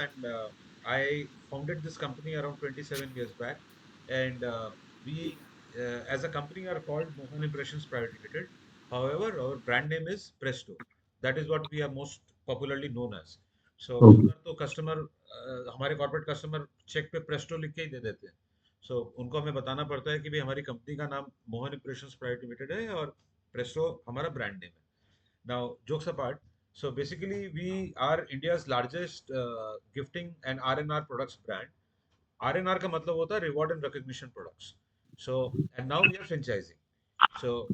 and I founded this company around 27 years back. And we, as a company, are called Mohan Impressions Private Limited. However, our brand name is Presto. That is what we are most popularly known as. So कई बार तो customer हमारे corporate customer check पे Presto लिख के ही दे देते हैं. सो उनको हमें बताना पड़ता है कि भाई हमारी कंपनी का नाम मोहन इंप्रेशंस प्राइवेट लिमिटेड है और प्रेस्टो हमारा ब्रांड नेम है. Now, jokes apart, so basically we are India's largest gifting and R&R products brand. R&R का मतलब होता है reward and recognition products. So, and now we are franchising. So,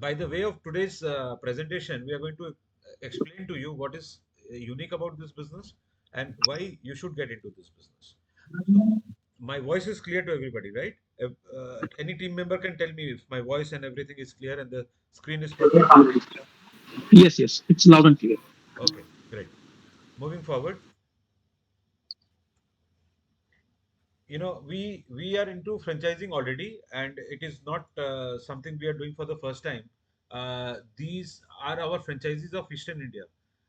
by the way of today's presentation, we are going to explain to you what is unique about this business and why you should get into this business. So, my voice is clear to everybody, right? Any team member can tell me if my voice and everything is clear and the screen is perfectly visible. Yes, yes, it's loud and clear. Okay, great. Moving forward, we are into franchising already, and it is not something we are doing for the first time. These are our franchisees of Eastern India.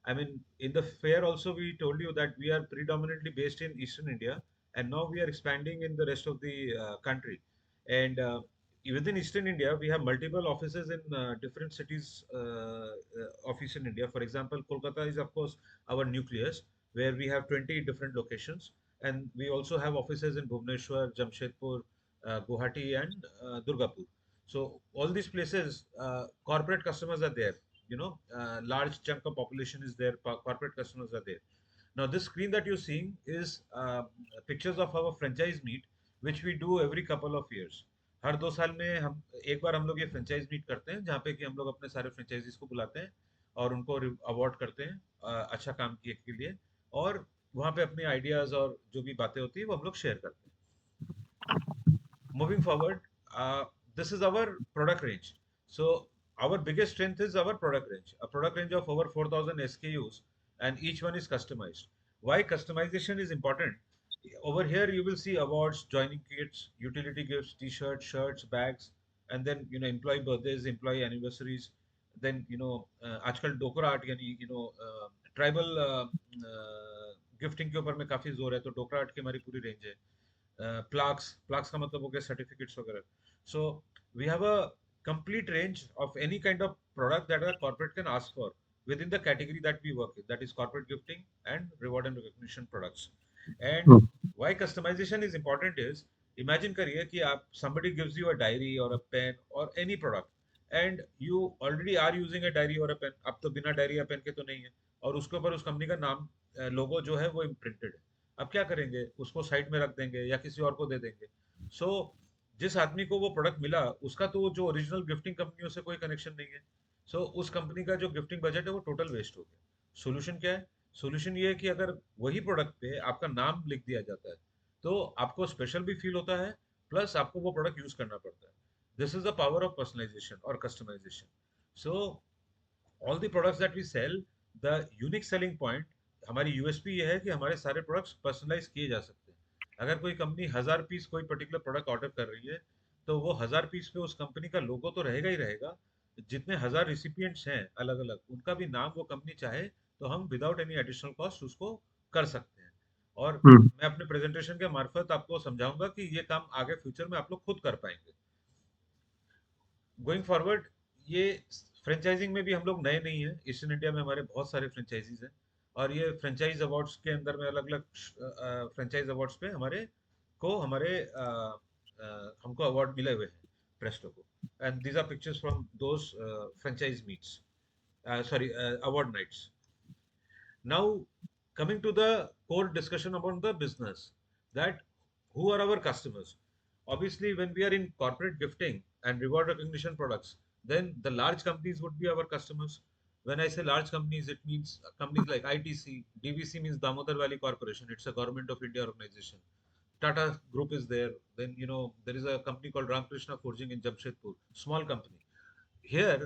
I mean, in the fair also we told you that we are predominantly based in Eastern India, and now we are expanding in the rest of the country. And within Eastern India, we have multiple offices in different cities of Eastern India. For example, Kolkata is of course our nucleus, where we have 20 different locations, and we also have offices in Bhubaneswar, Jamshedpur, Guwahati, and Durgapur. So all these places, corporate customers are there. Large chunk of population is there. Corporate customers are there. Now, this screen that you're seeing is pictures of our franchise meet, which we do every couple of years. हर 2 साल में हम एक बार हम लोग ये franchise meet करते हैं, जहाँ पे कि हम लोग अपने सारे फ्रेंचाइजीज को बुलाते हैं और उनको अवार्ड करते हैं अच्छा काम किए के लिए. और वहाँ पे अपने आइडियाज और जो भी बातें होती है वो हम लोग शेयर करते हैं. Moving forward, this is our product range. So our biggest strength is our product range. A product range of over 4,000 SKUs, and each one is customized. Why customization is important? Over here you will see awards, joining kits, utility gifts, t-shirts, shirts, bags, and then employee birthdays, employee anniversaries. Then आजकल डोकरा art यानी tribal gifting के ऊपर में काफी जोर है, तो डोकरा art की हमारी पूरी रेंज है. प्लाक्स का मतलब हो गया सर्टिफिकेट्स वगैरह. So we have a complete range of any kind of product that a corporate can ask for within the category that we work in, that is corporate gifting and reward and recognition products. And why customization is important is, imagine करिए कि आप somebody gives you a diary or a pen or any product and you already are using a diary or a pen. अब तो बिना diary या pen के तो नहीं है, और उसके ऊपर उस कंपनी का नाम लोगो जो है वो इम्प्रिंटेड है. अब क्या करेंगे, उसको साइड में रख देंगे या किसी और को दे देंगे. सो जिस आदमी को वो प्रोडक्ट मिला, उसका तो जो ओरिजिनल गिफ्टिंग कंपनियों से कोई कनेक्शन नहीं है. सो उस कंपनी का जो गिफ्टिंग बजट है वो टोटल वेस्ट हो गया. सोल्यूशन क्या है? सोल्यूशन ये है कि अगर वही प्रोडक्ट पे आपका नाम लिख दिया जाता है, तो आपको स्पेशल भी फील होता है, प्लस आपको वो प्रोडक्ट यूज करना पड़ता है. This is the power of personalization और customization. So all the products that we sell, the unique selling point, हमारी यूएसपी ये है कि हमारे सारे प्रोडक्ट्स पर्सनलाइज किए जा सकते हैं. अगर कोई कंपनी 1,000 पीस कोई पर्टिकुलर प्रोडक्ट ऑर्डर कर रही है, तो वो 1,000 पीस पे उस कंपनी का लोगो तो रहेगा ही रहेगा. जितने 1,000 रिसिपिएंट्स हैं अलग अलग, उनका भी नाम वो कंपनी चाहे तो हम विदाउट एनी एडिशनल कॉस्ट उसको कर सकते हैं. और मैं अपने प्रेजेंटेशन के मार्फत आपको समझाऊंगा कि ये काम आगे फ्यूचर में आप लोग खुद कर पाएंगे. गोइंग फॉरवर्ड, ये फ्रेंचाइजिंग में भी हम लोग नए नहीं हैं. ईस्टर्न इंडिया में हमारे बहुत सारे फ्रेंचाइजीज हैं, और ये फ्रेंचाइज अवार्ड्स के अंदर में अलग अलग फ्रेंचाइज अवार्ड्स पे हमको अवार्ड मिले हुए हैं प्रेस्टो को. And these are pictures from those franchise meets, sorry, award nights. Now, coming to the core discussion about the business, that who are our customers? Obviously, when we are in corporate gifting and reward recognition products, then the large companies would be our customers. When I say large companies, it means companies like ITC, DVC means Damodar Valley Corporation. It's a government of India organization. Tata Group is there. Then there is a company called Ramakrishna Forging in Jamshedpur, small company. Here,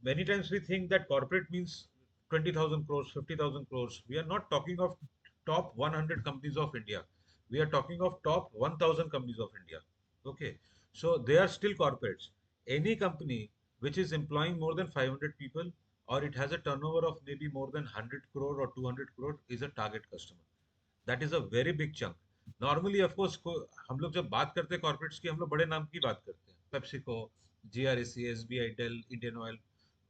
many times we think that corporate means 20,000 crores, 50,000 crores. We are not talking of top 100 companies of India. We are talking of top 1,000 companies of India. Okay. So they are still corporates. Any company which is employing more than 500 people or it has a turnover of maybe more than 100 crore or 200 crore is a target customer. That is a very big chunk. Normally of course हम लोग जब बात करते हैं corporates की, हम लोग बड़े नाम की बात करते हैं, PepsiCo, GRAC, SBI, Dell, Indian Oil,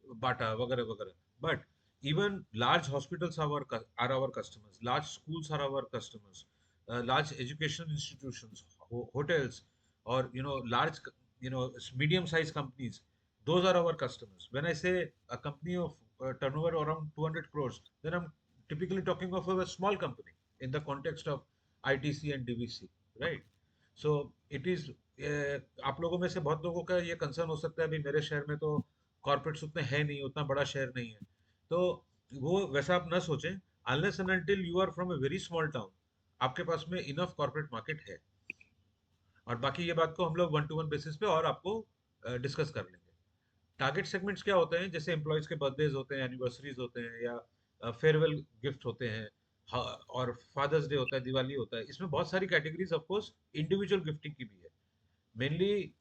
Bata वगैरह वगैरह. But even large hospitals are our customers, large schools are our customers, large education institutions, hotels, or large, medium sized companies, those are our customers. When I say a company of turnover around 200 crores, then I'm typically talking of a small company in the context of ITC and DVC, right? So it is, आप लोगों में से बहुत लोगों का ये concern हो सकता है, अभी मेरे शहर में तो कॉर्पोरेट्स उतने हैं नहीं, उतना बड़ा शहर नहीं है, तो वो वैसा आप ना सोचें. Unless and until you are from a very small town, आपके पास में इनफ कॉर्पोरेट मार्केट है. और बाकी ये बात को हम लोग वन टू वन बेसिस पे और आपको डिस्कस कर लेंगे. टारगेट सेगमेंट्स क्या होते हैं, जैसे एम्प्लॉयज के बर्थडेज होते हैं, एनिवर्सरीज होते हैं, या फेयरवेल गिफ्ट होते हैं, और फादर्स डे होता है, दिवाली होता है. इसमें बहुत सारी categories of course individual gifting की भी है. मेनली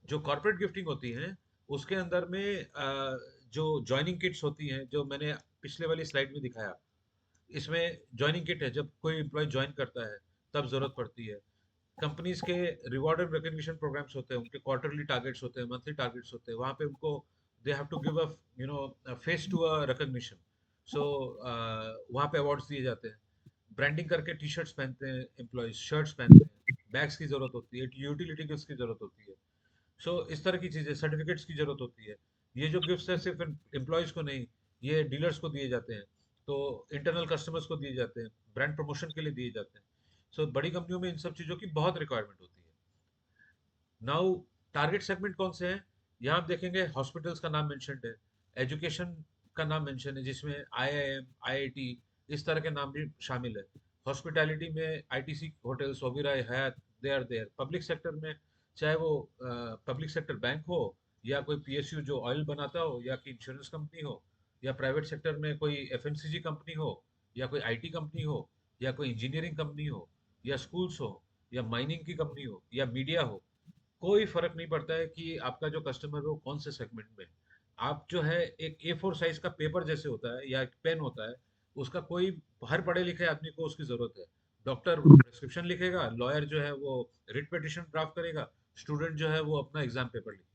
जो कॉर्पोरेट गिफ्टिंग होती है, उसके अंदर में जो ज्वाइनिंग किट्स होती हैं, जो मैंने पिछले वाली स्लाइड में दिखाया, इसमें ज्वाइनिंग किट है. जब कोई एम्प्लॉय ज्वाइन करता है तब जरूरत पड़ती है. कंपनीज के रिवॉर्ड एंड रिकग्निशन प्रोग्राम्स होते हैं, उनके क्वार्टरली टारगेट्स होते हैं, मंथली टारगेट्स होते हैं, वहाँ पे उनको they have to give a face to a recognition. So वहाँ पे अवार्ड्स दिए जाते हैं. ब्रांडिंग करके टी शर्ट्स पहनते हैं एम्प्लॉयज, शर्ट्स पहनते हैं, बैग्स की जरूरत होती है, यूटिलिटी गिफ्ट्स की जरूरत होती है. सो इस तरह की चीजें, सर्टिफिकेट्स की जरूरत होती है. ये जो गिफ्ट्स है सिर्फ एम्प्लॉयज को नहीं, ये डीलर्स को दिए जाते हैं, तो इंटरनल कस्टमर्स को दिए जाते हैं, ब्रांड प्रमोशन के लिए दिए जाते हैं. सो बड़ी कंपनियों में इन सब चीजों की बहुत रिक्वायरमेंट होती है. नाउ टारगेट सेगमेंट कौन से हैं, यहाँ आप देखेंगे हॉस्पिटल्स का नाम मेंशन्ड है, एजुकेशन का नाम मेंशन है, जिसमें आईआईएम, आईआईटी, इस तरह के नाम भी शामिल है. हॉस्पिटैलिटी में ITC hotels, Oberoi, Hyatt, they are there. Public sector में चाहे वो पब्लिक सेक्टर बैंक हो, या कोई पीएसयू जो ऑयल बनाता हो, या कोई इंश्योरेंस कंपनी हो, या प्राइवेट सेक्टर में कोई एफएमसीजी कंपनी हो, या कोई आईटी कंपनी हो, या कोई इंजीनियरिंग कंपनी हो, या स्कूल्स हो, या माइनिंग की कंपनी हो, या मीडिया हो, कोई फर्क नहीं पड़ता है कि आपका जो कस्टमर है वो कौन से सेगमेंट में है. आप जो है एक A4 साइज का पेपर जैसे होता है, या एक पेन होता है, उसका कोई, हर पढ़े लिखे आदमी को उसकी जरूरत है. डॉक्टर प्रिस्क्रिप्शन लिखेगा, लॉयर जो है वो रिट पिटिशन ड्राफ्ट करेगा, स्टूडेंट जो है वो अपना एग्जाम पेपर लिखेगा.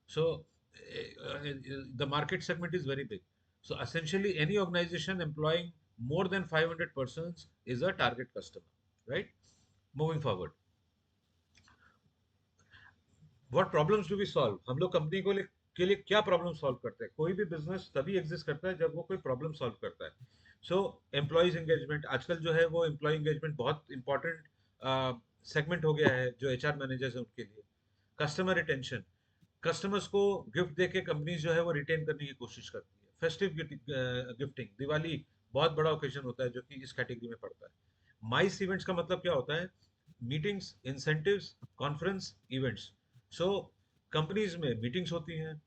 So the market segment is very big. So essentially any organization employing more than 500 persons is a target customer, right? Moving forward, what problems do we solve. हम लोग company को के लिए क्या प्रॉब्लम सॉल्व करते हैं. कोई भी बिजनेस तभी एग्जिस्ट करता है जब वो कोई प्रॉब्लम सॉल्व करता है. सो एम्प्लॉयज एंगेजमेंट, आजकल जो है वो एम्प्लॉय एंगेजमेंट बहुत इंपॉर्टेंट सेगमेंट हो गया है जो एचआर मैनेजर्स हैं उनके लिए. कस्टमर रिटेंशन, कस्टमर्स को गिफ्ट देके कंपनीज जो है वो रिटेन करने की कोशिश करती है. फेस्टिव गिफ्टिंग, दिवाली बहुत बड़ा ओकेजन होता है जो कि इस कैटेगरी में पड़ता है. माइस इवेंट्स का मतलब क्या होता है, मीटिंग्स, इंसेंटिव्स, कॉन्फ्रेंस, इवेंट्स. सो कंपनीज में मीटिंग्स होती हैं,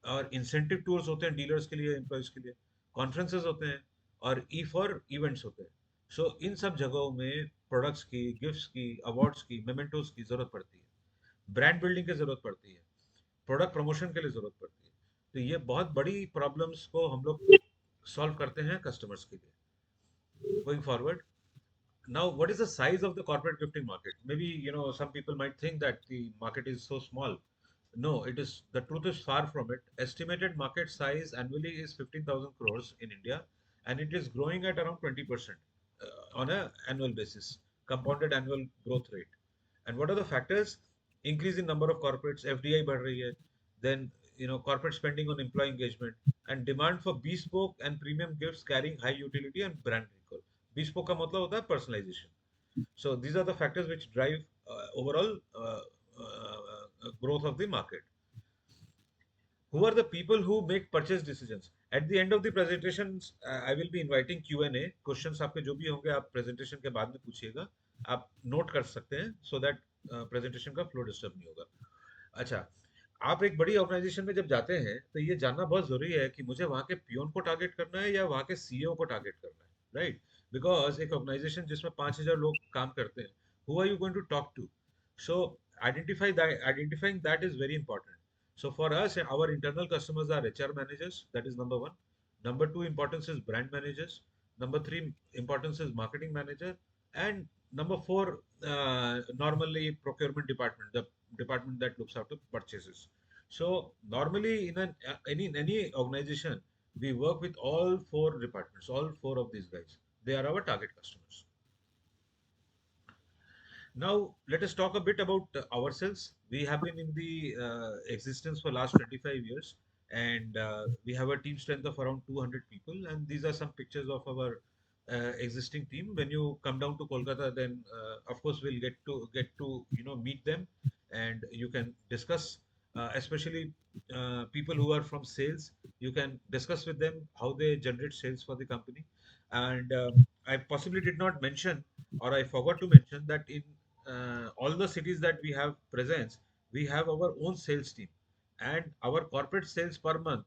और इंसेंटिव टूर्स होते हैं डीलर्स के लिए, एम्प्लॉयज के लिए, कॉन्फ्रेंसेस होते हैं, और ई फॉर इवेंट्स होते हैं. सो इन सब जगहों में प्रोडक्ट्स की, गिफ्ट्स की, अवार्ड्स की, मेमेंटोज की जरूरत पड़ती है, ब्रांड बिल्डिंग की जरूरत पड़ती है, प्रोडक्ट प्रमोशन के लिए जरूरत पड़ती है. तो ये बहुत बड़ी प्रॉब्लम्स को हम लोग सॉल्व करते हैं कस्टमर्स के लिए. Going forward, now what is the size of the corporate gifting market? Maybe some people might think that the market is so small. No, it is, the truth is far from it. Estimated market size annually is 15,000 crores in India, and it is growing at around 20% on a annual basis, compounded annual growth rate. And what are the factors? Increase in number of corporates, FDI बढ़ रही है, then corporate spending on employee engagement, and demand for bespoke and premium gifts carrying high utility and brand recall. Bespoke का मतलब होता है personalization. So these are the factors which drive overall growth of the market. Who are the people who make purchase decisions? At the end of the presentation, I will be inviting Q&A. Questions आपके जो भी होंगे आप presentation के बाद में पूछिएगा, आप note कर सकते हैं, so that presentation का flow disturb नहीं होगा. अच्छा, आप एक बड़ी ऑर्गेनाइजेशन में जब जाते हैं तो ये जानना बहुत जरूरी है कि मुझे वहाँ के पियोन को टारगेट करना है या वहाँ के सीईओ को टारगेट करना है, राइट? बिकॉज एक ऑर्गेनाइजेशन जिसमें 5,000 लोग काम करते हैं, who are you going to talk to? So identifying that is very important. So for us, our internal customers are HR managers. That is number one. Number two importance is brand managers. Number three importance is marketing manager. And number four, normally procurement department, the department that looks after purchases. So normally in any organization, we work with all four departments, all four of these guys. They are our target customers. Now, let us talk a bit about ourselves. We have been in the existence for last 25 years, and we have a team strength of around 200 people. And these are some pictures of our existing team. When you come down to Kolkata, then of course we'll get to meet them, and you can discuss, especially people who are from sales. You can discuss with them how they generate sales for the company. And I possibly did not mention, or I forgot to mention, that in all the cities that we have presence, we have our own sales team, and our corporate sales per month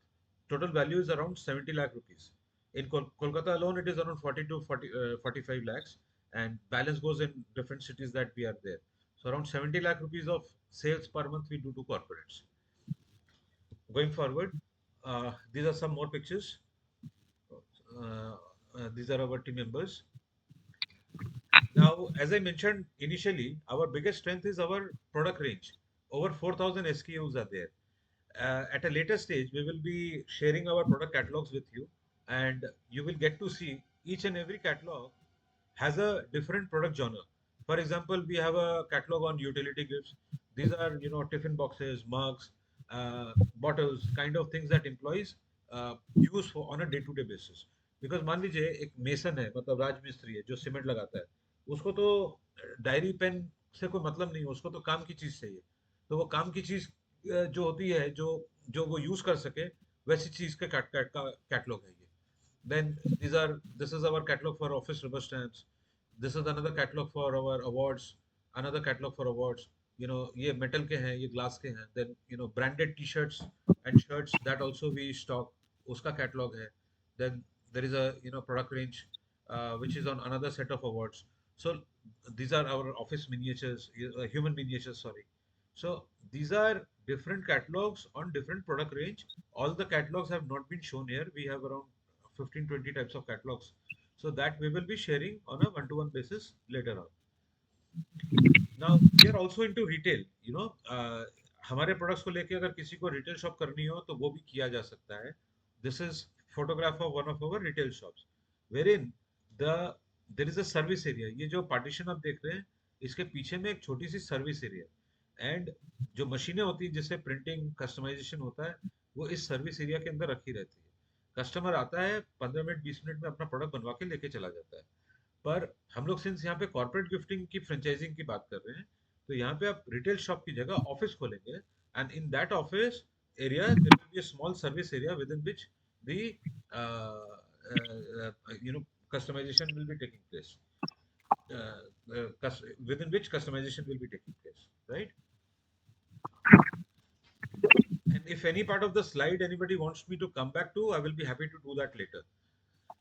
total value is around 70 lakh rupees. In Kolkata alone, it is around 40 to 45 lakhs, and balance goes in different cities that we are there. So around 70 lakh rupees of sales per month we do to corporates. Going forward, these are some more pictures. These are our team members. Now, as I mentioned initially, our biggest strength is our product range. Over 4,000 SKUs are there. At a later stage, we will be sharing our product catalogs with you, and you will get to see each and every catalog has a different product genre. For example, we have a catalog on utility gifts. These are, tiffin boxes, mugs, bottles, kind of things that employees use for on a day-to-day basis. Because मान लीजिए एक mason है, मतलब राज मिस्त्री है जो cement लगाता है, उसको तो डायरी पेन से कोई मतलब नहीं है, उसको तो काम की चीज चाहिए। तो वो काम की चीज जो होती है, जो जो वो यूज कर सके, वैसी चीज का कैटलॉग है ये। Then this is our catalog for office rubber stamps. This is another catalog for our awards. Another catalog for awards. ये metal के हैं, ये glass के हैं. Then branded t-shirts and shirts that also we stock. उसका catalog है. Then there is a product range which is on another set of awards. So these are our office miniatures, human miniatures. Sorry. So these are different catalogs on different product range. All the catalogs have not been shown here. We have around 15-20 types of catalogs, so that we will be sharing on a one-to-one basis later on. Now we are also into retail. हमारे products को लेके अगर किसी को retail shop करनी हो तो वो भी किया जा सकता है. This is photograph of one of our retail shops, wherein the there is a service area. ये जो पार्टीशन आप देख रहे हैं, इसके पीछे में एक छोटी सी सर्विस एरिया, एंड जो मशीनें होती हैं जिससे प्रिंटिंग कस्टमाइजेशन होता है, वो इस सर्विस एरिया के अंदर रखी रहती है. कस्टमर आता है, 15 मिनट 20 मिनट में अपना प्रोडक्ट बनवा के लेके चला जाता है. पर हम लोग सिंस यहाँ पे कॉर्पोरेट गिफ्टिंग की फ्रेंचाइजिंग की बात कर रहे हैं, तो यहाँ पे आप रिटेल शॉप की जगह ऑफिस खोलेंगे, and in that office area there will be a small service area within which the customization will be taking place, within which customization will be taking place, right? And if any part of the slide anybody wants me to come back to, I will be happy to do that later.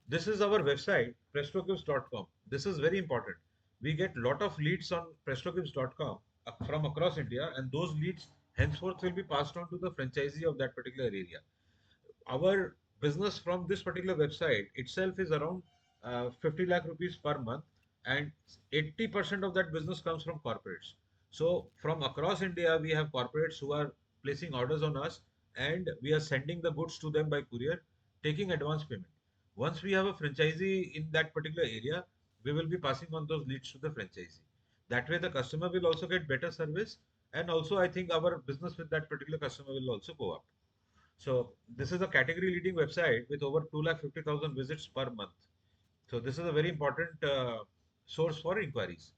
This is our website, prestogifts.com. This is very important. We get lot of leads on prestogifts.com from across India, and those leads henceforth will be passed on to the franchisee of that particular area. Our business from this particular website itself is around 50 lakh rupees per month, and 80% of that business comes from corporates. So from across India, we have corporates who are placing orders on us, and we are sending the goods to them by courier, taking advance payment. Once we have a franchisee in that particular area, we will be passing on those leads to the franchisee. That way, the customer will also get better service, and also I think our business with that particular customer will also go up. So this is a category leading website with over 2,50,000 visits per month. So this is a very important source for inquiries.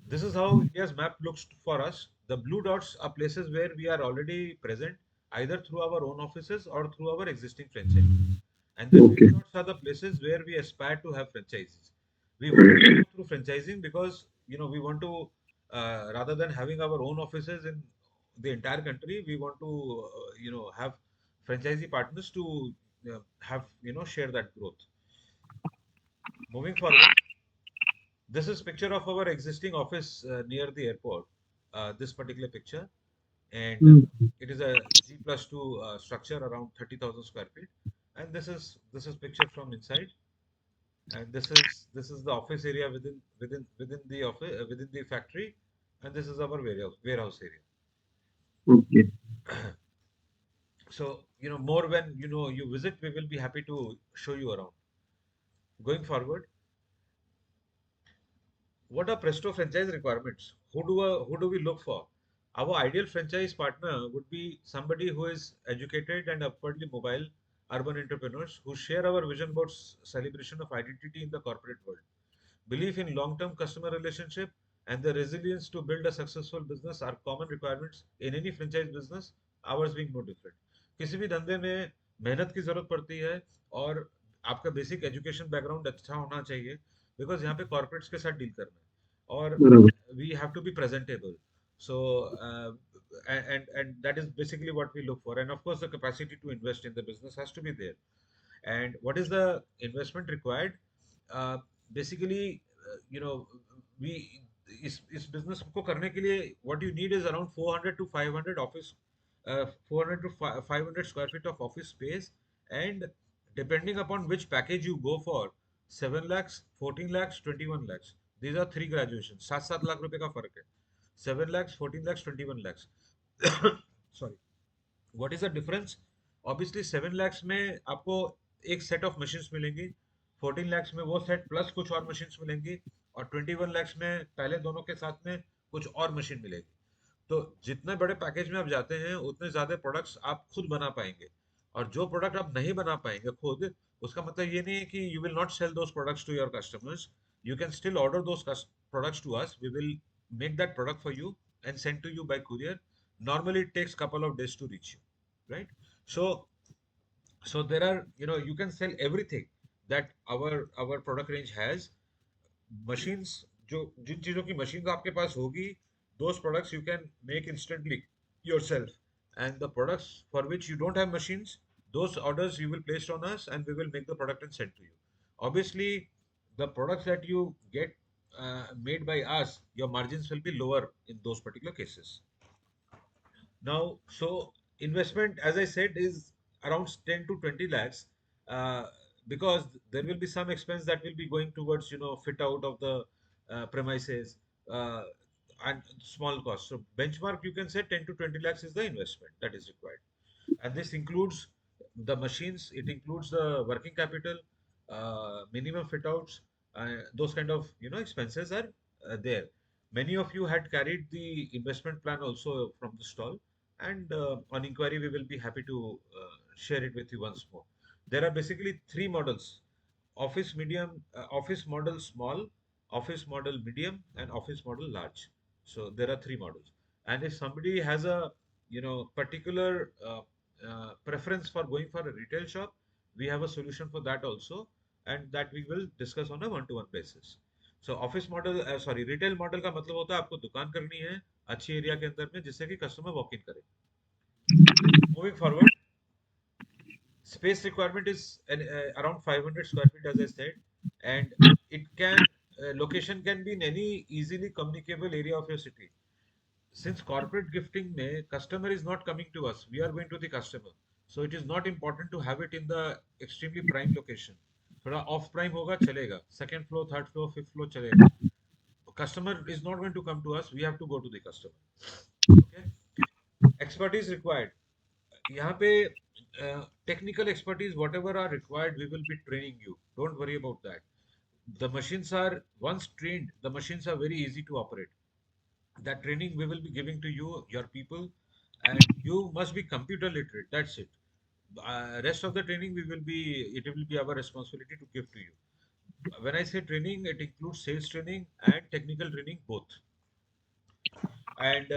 This is how India's map looks for us. The blue dots are places where we are already present, either through our own offices or through our existing franchise. And the Okay. green dots are the places where we aspire to have franchises. We want to go through franchising because we want to, rather than having our own offices in the entire country, we want to have franchisee partners to have share that growth. Moving forward, this is picture of our existing office near the airport. This particular picture, and Mm. it is a G plus 2 structure around 30,000 square feet. And this is picture from inside, and this is the office area within the office, within the factory, and this is our warehouse area. Okay. So more when you visit, we will be happy to show you around. Going forward, what are Presto franchise requirements? Who do we look for? Our ideal franchise partner would be somebody who is educated and upwardly mobile urban entrepreneurs who share our vision about celebration of identity in the corporate world. Belief in long-term customer relationship and the resilience to build a successful business are common requirements in any franchise business, ours being no different. किसी भी धंधे में मेहनत की जरूरत पड़ती है, और आपका बेसिक एजुकेशन बैकग्राउंड अच्छा होना चाहिए, बिकॉज यहाँ पे कॉर्पोरेट्स के साथ डील करना है, और बराबर. we have to be presentable. So and that is basically what we look for, and of course the capacity to invest in the business has to be there. And what is the investment required? uh, Basically, we इस business को करने के लिए what you need is around 400 to 500 office 400 to 500 square feet of office space, and depending upon which package you go for, 7 lakhs, 14 lakhs, 21 lakhs, these are three graduations, 7 lakh रुपए का फर्क है. 7 lakhs, 14 lakhs, 21 lakhs. Sorry. What is the difference? Obviously 7 lakhs में आपको एक set of machines मिलेंगी, 14 lakhs में वो सेट प्लस कुछ और मशीन्स मिलेंगी, और 21 lakhs में पहले दोनों के साथ में कुछ और मशीन मिलेगी. तो जितने बड़े पैकेज में आप जाते हैं उतने ज्यादा प्रोडक्ट्स आप खुद बना पाएंगे, और जो प्रोडक्ट आप नहीं बना पाएंगे खुद, उसका मतलब ये नहीं है कि you will not sell those products to your customers. You can still order those products to us. We will make that product for you and send to you by courier. Normally, it takes couple of days to reach you, right? So there are, you can sell everything that our product range has. Machines, जो जिन चीजों की machines आपके पास होगी, those products you can make instantly yourself. And the products for which you don't have machines, those orders you will place on us, and we will make the product and send to you. Obviously, the products that you get made by us, your margins will be lower in those particular cases. Now, so investment, as I said, is around 10 to 20 lakhs, uh, because there will be some expense that will be going towards, fit out of the premises, uh, and small costs. So benchmark, you can say 10 to 20 lakhs is the investment that is required. And this includes the machines, it includes the working capital, minimum fit outs, those kind of, expenses are there. Many of you had carried the investment plan also from the stall, and on inquiry we will be happy to share it with you once more. There are basically three models: office medium, office model small, office model medium, and office model large. So there are three models. And if somebody has a particular preference for going for a retail shop, we have a solution for that also, and that we will discuss on a one-to-one basis. So office model, sorry, retail model का मतलब होता है आपको दुकान करनी है अच्छी area के अंदर में, जिससे कि कस्टमर वॉक इन करे. Moving forward, space requirement is around 500 square feet, as I said, and it can location can be in any easily communicable area of your city. Since corporate gifting may customer is not coming to us, we are going to the customer, so it is not important to have it in the extremely prime location. थोड़ा of prime होगा चलेगा, second floor, third floor, fifth floor चलेगा. Customer is not going to come to us, we have to go to the customer. Okay. Expertise required. यहाँ पे technical expertise whatever are required, we will be training you, don't worry about that. The machines are, once trained, the machines are very easy to operate. That training we will be giving to you, your people, and you must be computer literate, that's it. Rest of the training we will be, it will be our responsibility to give to you. When I say training, it includes sales training and technical training both. And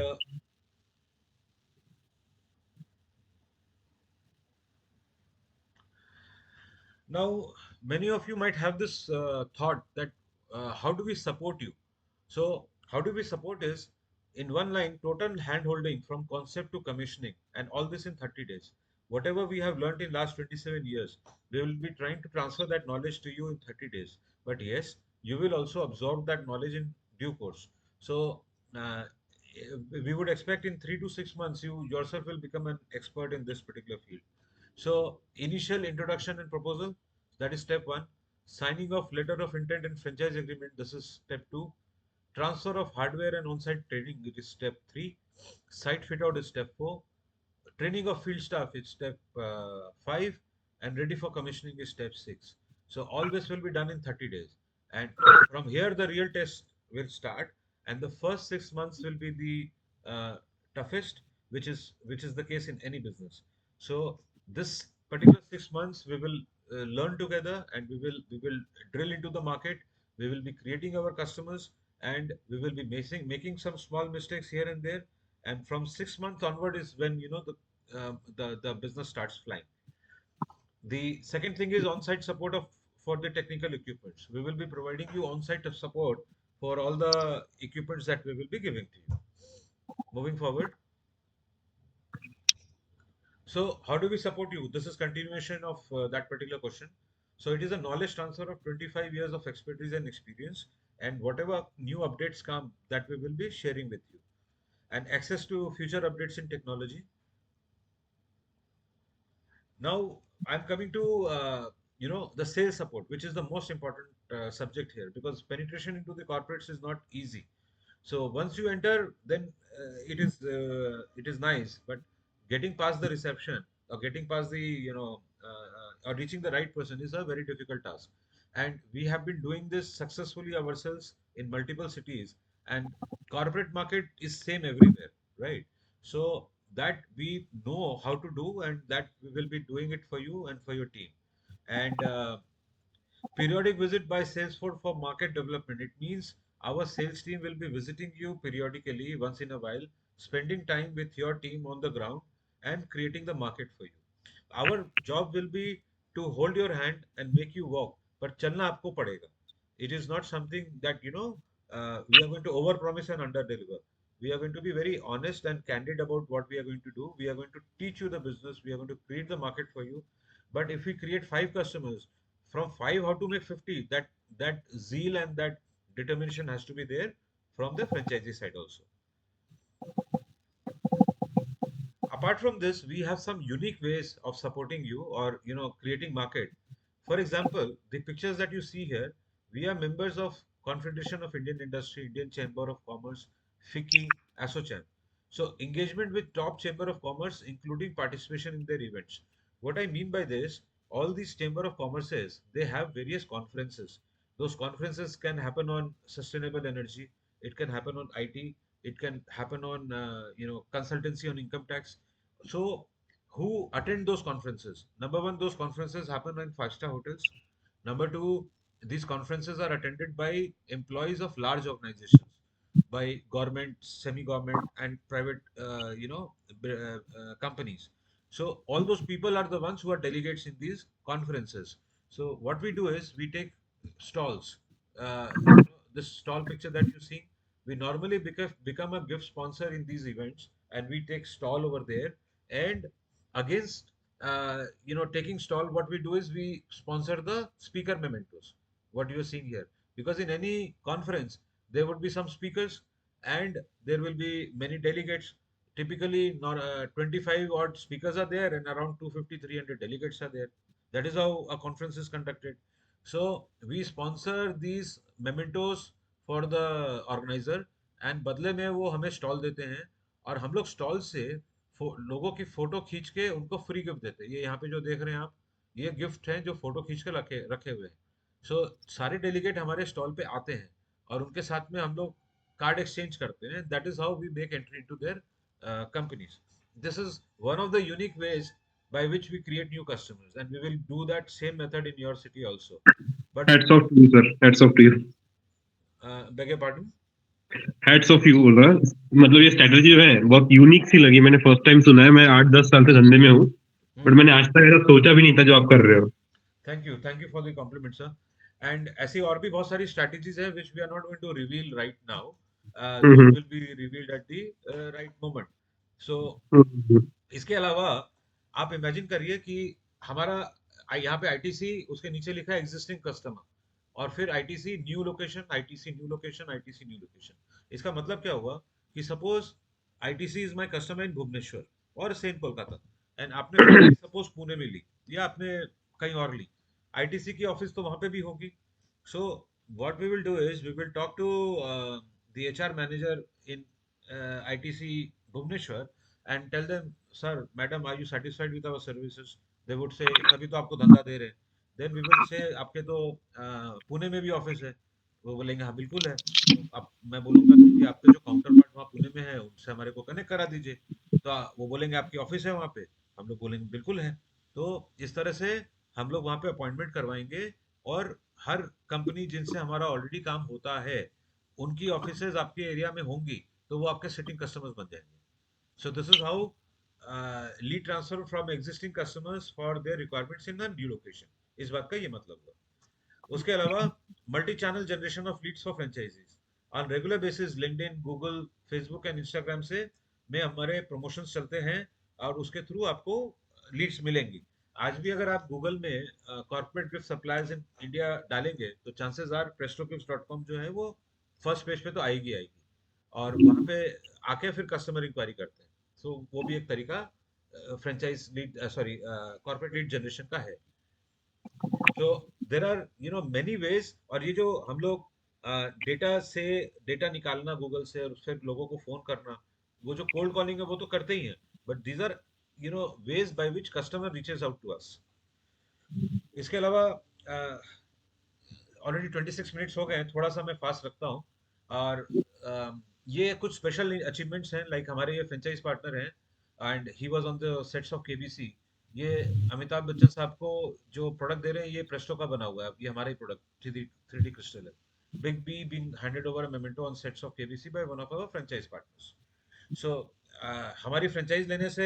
now, many of you might have this thought that how do we support you? So, how do we support is, in one line, total hand holding from concept to commissioning, and all this in 30 days. Whatever we have learned in last 27 years, we will be trying to transfer that knowledge to you in 30 days. But yes, you will also absorb that knowledge in due course. So, uh, we would expect in 3 to 6 months, you yourself will become an expert in this particular field. So initial introduction and proposal, that is step one. Signing of letter of intent and franchise agreement, this is step two. Transfer of hardware and on-site training, it is step three. Site fit out is step four. Training of field staff is step five, and ready for commissioning is step six. So all this will be done in 30 days, and from here the real test will start, and the first 6 months will be the toughest, which is the case in any business. So this particular 6 months we will learn together, and we will drill into the market. We will be creating our customers, and we will be making some small mistakes here and there, and from 6 months onward is when the business starts flying. The second thing is on-site support of for the technical equipments. We will be providing you on-site support for all the equipments that we will be giving to you. Moving forward, so how do we support you? This is continuation of that particular question. So it is a knowledge transfer of 25 years of expertise and experience, and whatever new updates come, that we will be sharing with you, and access to future updates in technology. Now I'm coming to the sales support, which is the most important subject here, because penetration into the corporates is not easy. So once you enter, then it is nice, but getting past the reception, or getting past the or reaching the right person is a very difficult task. And we have been doing this successfully ourselves in multiple cities, and corporate market is same everywhere, right? So that we know how to do, and that we will be doing it for you and for your team. And periodic visit by Salesforce for market development. It means our sales team will be visiting you periodically once in a while, spending time with your team on the ground and creating the market for you. Our job will be to hold your hand and make you walk, but chalna aapko padega. It is not something that we are going to over promise and under deliver. We are going to be very honest and candid about what we are going to do. We are going to teach you the business. We are going to create the market for you. But if we create five customers, from five how to make 50, that zeal and that determination has to be there from the franchisee side also. Apart from this, we have some unique ways of supporting you, or creating market. For example, the pictures that you see here, we are members of Confederation of Indian Industry, Indian Chamber of Commerce, FICCI, ASSOCHAM. So engagement with top chamber of commerce, including participation in their events. What I mean by this, all these chamber of commerces, they have various conferences. Those conferences can happen on sustainable energy, it can happen on IT, it can happen on consultancy on income tax. So who attend those conferences? Number one, those conferences happen in five-star hotels. Number two, these conferences are attended by employees of large organizations, by government, semi-government, and private, companies. So all those people are the ones who are delegates in these conferences. So what we do is we take stalls. This stall picture that you see, we normally become a gift sponsor in these events, and we take stall over there. And against taking stall, what we do is we sponsor the speaker mementos, what you are seeing here, because in any conference there would be some speakers, and there will be many delegates. Typically not 25 odd speakers are there, and around 250, 300 delegates are there. That is how a conference is conducted. So we sponsor these mementos for the organizer, and बदले में वो हमें stall देते हैं, और हम लोग stall से लोगों की फोटो खींच के उनको फ्री गिफ्ट देते हैं। ये यहाँ पे जो देख रहे हैं आप, ये गिफ्ट हैं जो फोटो खींच के रखे रखे हुए हैं। सो सारे डेलीगेट हमारे स्टॉल पे आते हैं, और उनके साथ में हम लोग कार्ड एक्सचेंज करते हैं। That is how we make entry into their companies. This is one of the unique ways by which we create new customers, and we will do that same method in your city also. But Hats off to you, sir. Hats off to you. beg your pardon. Hats off you बोल रहा है। मतलब ये strategy जो है बहुत unique सी लगी, मैंने फर्स्ट टाइम सुना है। मैं 8-10 साल से धंधे में हूँ, बट मैंने आज तक ऐसा सोचा भी नहीं था जो आप कर रहे हो। Thank you for the compliment sir. And ऐसी और भी बहुत सारी स्ट्रैटेजीज है which we are not going to reveal right now. Those hmm, will be revealed at the right moment. So hmm, इसके अलावा आप इमेजिन करिए कि हमारा यहाँ पे आईटीसी, उसके नीचे लिखा है एग्जिस्टिंग कस्टमर, और फिर ITC new location, ITC new location, ITC new location. इसका मतलब क्या हुआ कि suppose ITC is my customer in Bhubaneswar और सेम कोलकाता, एंड आपने फ्रेंचाइज सपोज पुणे में ली या आपने कहीं और ली, आईटीसी की ऑफिस तो वहां पे भी होगी. So what we will do is we will talk to the HR manager in ITC Bhubaneswar and tell them, sir madam are you satisfied with our services. They would say तभी तो आपको धंधा दे रहे हैं. देन वी विल से आपके तो पुणे में भी ऑफिस है. वो बोलेंगे हाँ बिल्कुल है. तो अब मैं बोलूंगा कि आपके जो काउंटर पार्ट वहाँ पुणे में है उनसे हमारे को कनेक्ट करा दीजिए. तो वो बोलेंगे आपकी ऑफिस है वहाँ पे. हम लोग बोलेंगे बिल्कुल है. तो इस तरह से हम लोग वहाँ पे अपॉइंटमेंट करवाएंगे. और हर कंपनी जिनसे हमारा ऑलरेडी काम होता है उनकी ऑफिसेज आपके एरिया में होंगी, तो वो आपके सिटिंग कस्टमर्स बन जाएंगे. So this is how lead transfer from existing customers for their requirements in a new location. इस बात का ये मतलब हुआ. उसके अलावा multi channel generation of leads for franchisees on regular basis. LinkedIn, Google, Facebook and Instagram से में हमारे प्रमोशंस चलते हैं और उसके थ्रू आपको लीड्स मिलेंगी. आज भी अगर आप गूगल में corporate gift suppliers in India डालेंगे तो चांसेस आर prestogift.com जो है वो फर्स्ट पेज पे तो आएगी आएगी. और वहां पे आके फिर कस्टमर इंक्वायरी करते हैं. सो वो भी एक तरीका franchise lead sorry corporate lead generation का है. सो देर आर मेनी वेज. और ये जो हम लोग डेटा से डेटा निकालना गूगल से और उससे लोगों को फोन करना, वो जो कोल्ड कॉलिंग है वो तो करते ही हैं. But these are ways by which customer reaches out to us. इसके अलावा ऑलरेडी 26 मिनट्स हो गए हैं, थोड़ा सा मैं फास्ट रखता हूँ. और ये कुछ स्पेशल अचीवमेंट्स हैं. लाइक हमारे ये फ्रेंचाइज पार्टनर हैं and he was on the sets of KBC. ये अमिताभ बच्चन साहब को जो प्रोडक्ट दे रहे हैं ये प्रेस्टो का बना हुआ है. ये हमारा ही प्रोडक्ट थ्री डी क्रिस्टल है. Big B been handed over memento on sets of KBC by one of our franchise partners. So हमारी फ्रेंचाइज लेने से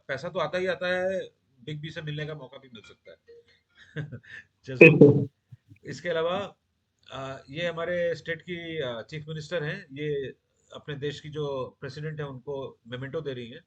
पैसा तो आता ही आता है, बिग बी से मिलने का मौका भी मिल सकता है. जस्ट. इसके अलावा ये हमारे स्टेट की चीफ मिनिस्टर हैं. ये अपने देश की जो प्रेसिडेंट है उनको मेमेंटो दे रही हैं.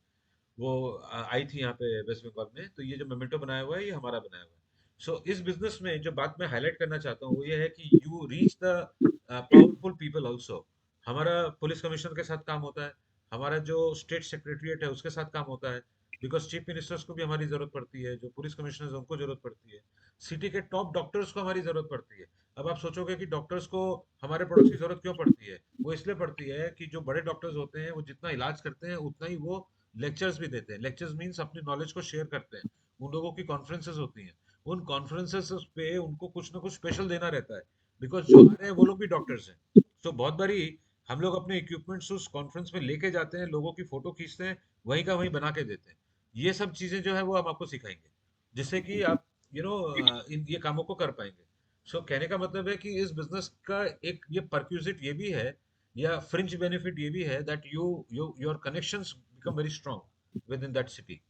वो आई थी यहाँ पे वेस्ट बंगाल में. तो ये जो मेमेंटो बनाया हुआ है ये हमारा बनाया हुआ है. सो इस बिजनेस में जो बात मैं हाईलाइट करना चाहता हूँ वो ये है कि you reach the powerful people also. हमारा पुलिस कमिश्नर के साथ काम होता है. हमारा जो स्टेट सेक्रेटरीट है उसके साथ काम होता है. बिकॉज चीफ मिनिस्टर्स को भी हमारी जरूरत पड़ती है, जो पुलिस कमिश्नर उनको जरूरत पड़ती है. सिटी के टॉप डॉक्टर्स को हमारी जरूरत पड़ती है. अब आप सोचोगे कि डॉक्टर्स को हमारे प्रोडक्ट्स की जरूरत क्यों पड़ती है. वो इसलिए पड़ती है कि जो बड़े डॉक्टर्स होते हैं वो जितना इलाज करते हैं उतना ही वो लेक्चर्स भी देते हैं. लेक्चर्स मीन्स अपनी नॉलेज को शेयर करते हैं. उन लोगों की कॉन्फ्रेंसेस होती हैं. उन कॉन्फ्रेंसेस पे उनको कुछ ना कुछ स्पेशल देना रहता है. बिकॉज जो आ रहे हैं वो लोग भी डॉक्टर्स हैं. तो बहुत बारी हम लोग अपने इक्विपमेंट्स उस कॉन्फ्रेंस में लेके जाते हैं, लोगों की फोटो खींचते हैं, वहीं का वहीं बना के देते हैं. ये सब चीजें जो है वो हम आपको सिखाएंगे जिससे कि आप इन ये कामों को कर पाएंगे. सो कहने का मतलब है कि इस बिजनेस का एक ये परक्यूजिट ये भी है या फ्रिंज बेनिफिट ये भी है that your connections become very strong with in that city.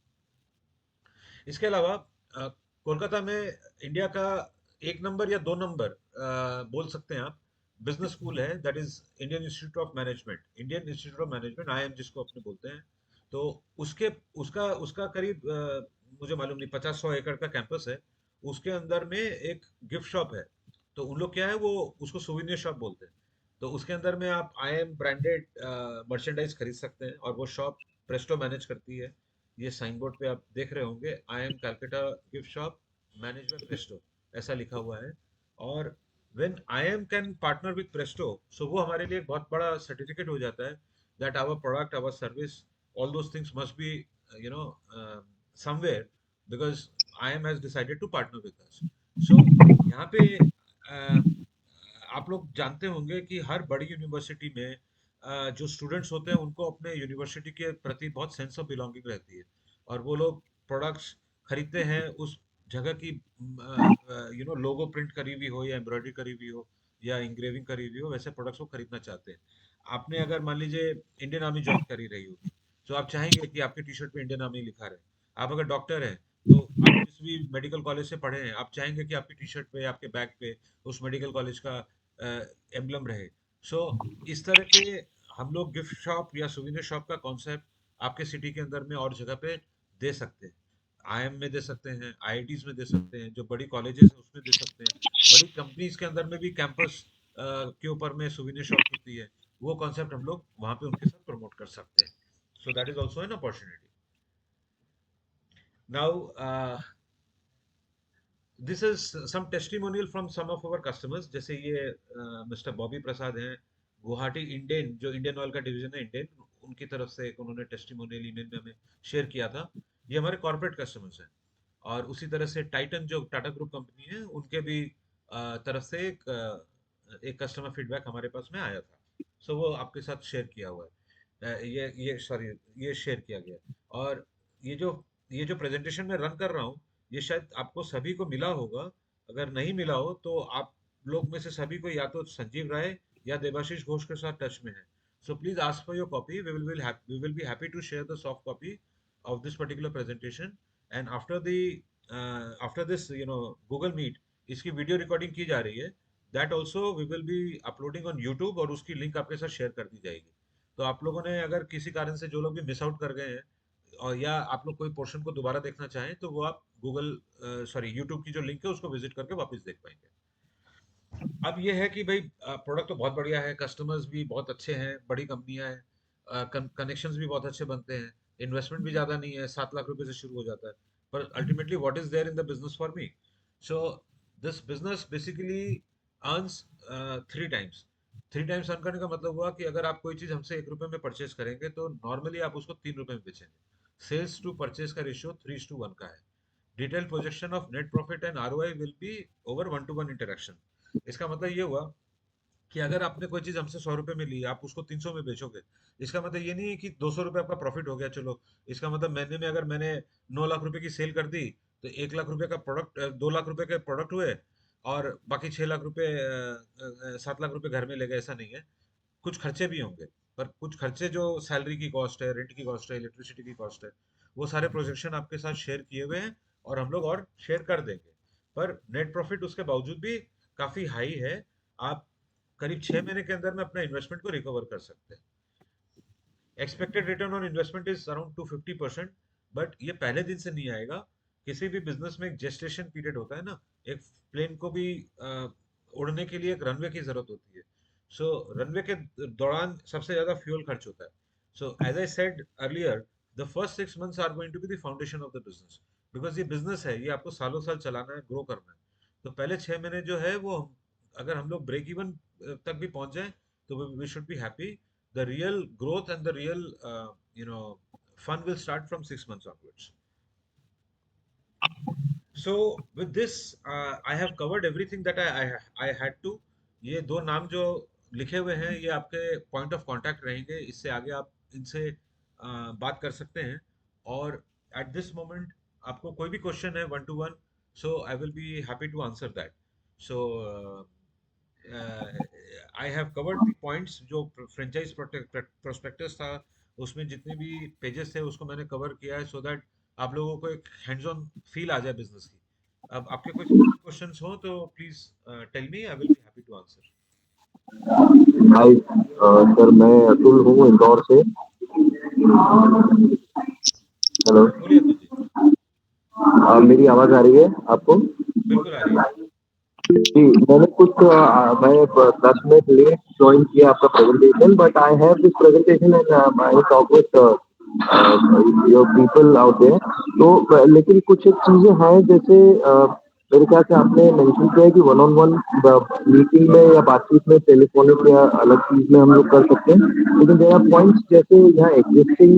इसके अलावा कोलकाता में इंडिया का एक नंबर या दो नंबर बोल सकते हैं आप बिजनेस स्कूल है. That is Indian Institute of Management. Indian Institute of Management IIM जिसको अपने बोलते हैं. तो उसके उसका उसका करीब मुझे मालूम नहीं 50-100 एकड़ का कैंपस है. उसके अंदर में एक गिफ्ट शॉप है. तो उन लोग क्या है वो उसको सुविनियर शॉप बोलते हैं. तो उसके अंदर में आप आईएम ब्रांडेड मर्चेंडाइज खरीद सकते हैं और वो शॉप प्रेस्टो मैनेज करती है. ये साइन बोर्ड पे आप देख रहे होंगे, I am Calcutta gift shop manage by Presto, ऐसा लिखा हुआ है. और when I am can partner with Presto, so वो हमारे लिए एक बहुत बड़ा सर्टिफिकेट हो जाता है that our product, our service, all those things must be you know somewhere because I am has decided to partner with us. So यहाँ पे आप लोग जानते होंगे कि हर बड़ी यूनिवर्सिटी में जो स्टूडेंट्स होते हैं उनको अपने यूनिवर्सिटी के प्रति बहुत सेंस ऑफ बिलोंगिंग रहती है. और वो लोग प्रोडक्ट्स खरीदते हैं उस जगह की, लोगो प्रिंट करी हुई हो या एम्ब्रॉयडरी करी हुई हो या इंग्रेविंग करी हुई हो, वैसे प्रोडक्ट्स को खरीदना चाहते हैं. आपने अगर मान लीजिए इंडियन आर्मी ज्वाइन करी रही होगी तो आप चाहेंगे कि आपके टी शर्ट पे इंडियन आर्मी लिखा रहे. आप अगर डॉक्टर हैं तो आप जिस भी मेडिकल कॉलेज से पढ़े हैं आप चाहेंगे कि आपकी टी शर्ट पे आपके बैग पे उस मेडिकल कॉलेज का एम्बलम रहे. सो इस तरह के हम लोग गिफ्ट शॉप या सुविनियर शॉप का कॉन्सेप्ट आपके सिटी के अंदर में और जगह पे दे सकते हैं. आईएम में दे सकते हैं, आईआईटीज में दे सकते हैं, जो बड़ी कॉलेजेस है उसमें दे सकते हैं, बड़ी कंपनीज के अंदर में भी कैंपस के ऊपर में सुविनियर शॉप होती है. वो कॉन्सेप्ट हम लोग वहां पे उनके साथ प्रमोट कर सकते हैं. So that is also an opportunity. Now, this is some testimonial from some of our customers. जैसे ये मिस्टर बॉबी प्रसाद हैं, गुवाहाटी इंडेन, जो इंडियन ऑयल का डिवीजन है इंडेन, उनकी तरफ से एक उन्होंने टेस्टिमोनियल ईमेल में हमें शेयर किया था। ये हमारे कॉर्पोरेट कस्टमर्स हैं। और उसी तरह से टाइटन जो टाटा ग्रुप कंपनी है, उनके भी तरफ से एक कस्टमर फीडबैक हमारे पास में आया था। सो वो आपके साथ शेयर किया हुआ है। ये सॉरी, ये शेयर किया गया है। और ये जो ये जो प्रेजेंटेशन मैं रन कर रहा हूँ, ये शायद आपको सभी को मिला होगा। अगर नहीं मिला हो तो आप लोग में से सभी को या तो संजीव राय या देवाशीष घोष के साथ टच में है। So please ask for your copy. We will be happy to share the soft copy of this particular presentation. And after this Google Meet, इसकी वीडियो रिकॉर्डिंग की जा रही है। That also we will be uploading on YouTube, और उसकी link आपके साथ share कर दी जाएगी। तो आप लोगों ने अगर किसी कारण से, जो लोग भी मिस आउट कर गए हैं, और या आप लोग कोई पोर्शन को दोबारा देखना चाहें, तो वो आप गूगल यूट्यूब की जो लिंक है उसको विजिट करके वापस देख पाएंगे। अब ये है कि भाई प्रोडक्ट तो बहुत बढ़िया है, कस्टमर्स भी बहुत अच्छे हैं, बड़ी कंपनियां हैं, कनेक्शंस भी बहुत अच्छे बनते हैं, इन्वेस्टमेंट भी ज़्यादा नहीं है, 7 लाख रुपए से शुरू हो जाता है। पर ultimately what is there in the business for me? So this business basically earns 3 times. 3 times earn करने का मतलब हुआ कि अगर आप कोई चीज़ हमसे 1 रुपए में परचेज करेंगे, तो नॉर्मली आप उसको 3 रुपए में बेचेंगे। सेल्स टू परचेज का रेशियो 3:1 का है। Detail projection of net profit and ROI will be over 1-to-1 interaction. इसका मतलब ये हुआ कि अगर आपने कोई चीज हमसे 100 रुपए में ली, आप उसको 300 में बेचोगे, इसका मतलब ये नहीं है कि 200 रुपए आपका प्रॉफिट हो गया। चलो, इसका मतलब महीने में अगर मैंने 9 लाख रुपए की सेल कर दी, तो 1 लाख रुपए का प्रोडक्ट, 2 लाख रुपए के प्रोडक्ट हुए, और बाकी 6 लाख रुपए, 7 लाख रुपए घर में ले गए, ऐसा नहीं है। कुछ खर्चे भी होंगे, पर कुछ खर्चे जो सैलरी की कॉस्ट है, रेंट की कॉस्ट है, इलेक्ट्रिसिटी की कॉस्ट है, वो सारे प्रोजेक्शन आपके साथ शेयर किए हुए हैं, और हम लोग और शेयर कर देंगे। पर नेट प्रॉफिट उसके बावजूद भी काफी हाई है। आप करीब 6 महीने के अंदर में अपना इन्वेस्टमेंट को रिकवर कर सकते हैं। Expected return on investment is around 250%। But ये पहले दिन से नहीं आएगा। किसी भी बिजनेस में एक जेस्टेशन पीरियड होता है ना। एक प्लेन को भी उड़ने के लिए एक रनवे की जरूरत होती है। सो रनवे के दौरान सबसे ज्यादा फ्यूल खर्च होता है। So as I said earlier, the first 6 months are going to be the foundation of the business. Because ये बिजनेस है, ये आपको सालों साल चलाना है, ग्रो करना है। तो पहले 6 महीने जो है वो अगर हम लोग ब्रेक इवन तक भी पहुंच जाए, तो we should be happy. The real growth and the real you know fun will start from 6 months onwards. So with this, I have covered everything that I had to. ये दो नाम जो लिखे हुए हैं, ये आपके पॉइंट ऑफ कांटेक्ट रहेंगे। इससे आगे आप इनसे बात कर सकते हैं। और एट दिस मोमेंट आपको कोई भी क्वेश्चन है 1-to-1, so I will be happy to answer that. So I have covered the points. जो फ्रेंचाइज प्रोस्पेक्टस था, उसमें जितने भी पेजेस थे उसको मैंने कवर किया है, सो दैट आप लोगों को एक हैंड्स ऑन फील आ जाए बिजनेस की। अब आपके कोई क्वेश्चंस हो तो please tell me, I will be happy to answer. Hi sir, मैं अतुल हूँ इंदौर से। हेलो। बोलिए अतुल जी। मेरी आवाज आ रही है आपको? बिल्कुल आ रही है। जी, मैंने मैं 10 मिनट लेट ज्वाइन किया आपका presentation, but I have this presentation and I talk with your people out there. तो लेकिन कुछ एक चीजें हैं, जैसे मेरे ख्याल से आपने मेंशन किया है कि वन ऑन वन मीटिंग में या बातचीत में, टेलीफोनिक या अलग चीज में हम लोग कर सकते हैं। लेकिन देयर आर पॉइंट्स, जैसे यहाँ एग्जिस्टिंग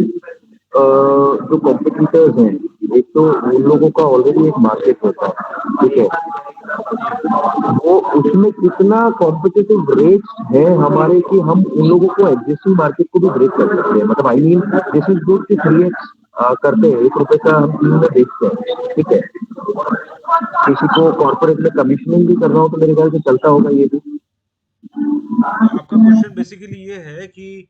जो कॉम्पिटिटर्स हैं, एक तो उन लोगों का ऑलरेडी एक मार्केट होता है, ठीक है। जी। वो उसमें कितना कॉम्पिटिटिव रेट्स है हमारे कि हम उन लोगों को एग्जिस्टिंग मार्केट को भी ब्रेक कर सकते हैं। मतलब I mean this is good कि 3x करते हैं, 1 रुपए का हम 3 में बेचते हैं, ठीक है। किसी को कॉर्पोरेट में कमीशनिंग भी करना हो तो मेरे ख्याल से चलता होगा ये भी। तो आपका क्वेश्चन बेसिकली ये है कि